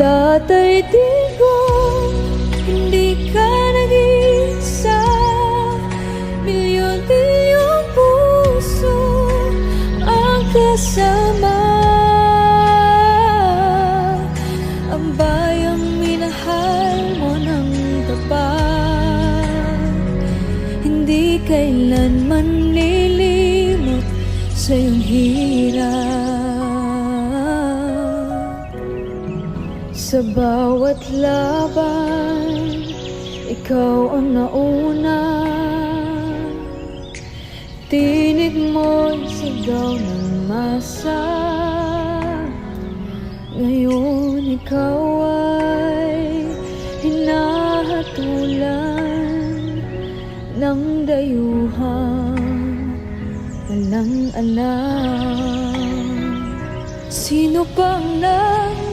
Tatay Digong, hindi ka nag-iisa. Milyon-milyong puso ang kasama. Ang bayang minahal mo ng tapat, hindi kailanman lilimot sa iyong hirap. Sa bawat laban, ikaw ang nauna. Tinig mo'y sigaw ng masa. Ngayon ikaw ay hinahatulan ng dayuhang walang alam. Sino pang namalasakit,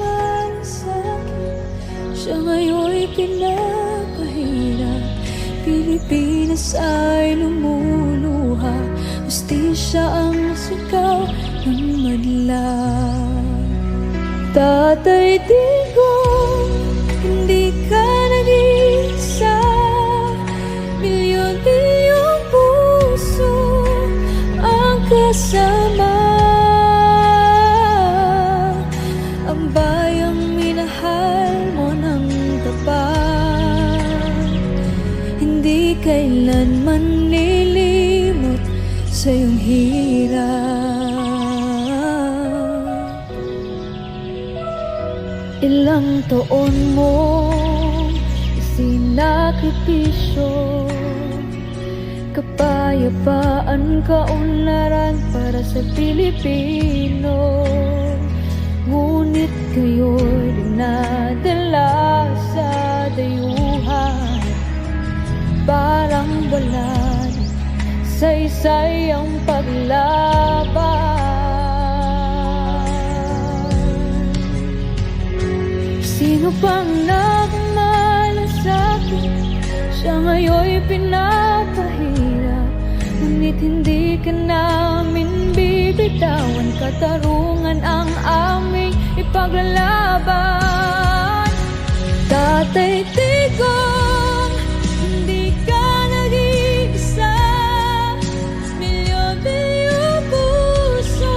siya ngayon'y pinapahirap. Pilipinas ay lumuluha, hustisya ang sigaw ng madla. Tatay Digong, hindi ka nag-iisa. Milyon-milyong puso ang kasama. Ang bayang minahal mo ng tapat, hindi kailanman lilimot sa iyong hirap. Ilang taon mo isinakripisyo, kapayapaan kaunlaran para sa Pilipino. Ngunit kayo'y dinadala sa dayuhan, parang balad sa isayang paglaban. Sino pang nagmalasakit, siya ngayon'y pinapahirap. Ngunit hindi ka namin bibitawan, katarungan ang aming ipaglalaban. Tatay Digong, hindi ka nag-iisa. Milyon-milyong puso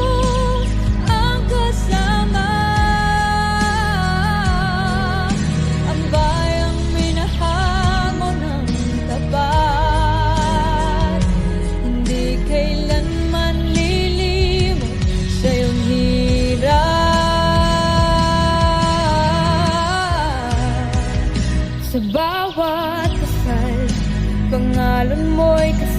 ang kasama. Ang bayang minahal mo ng tapat, hindi kailanman lilimot sa iyong hirap. Sa bawat kasal, pangalan mo'y kasal.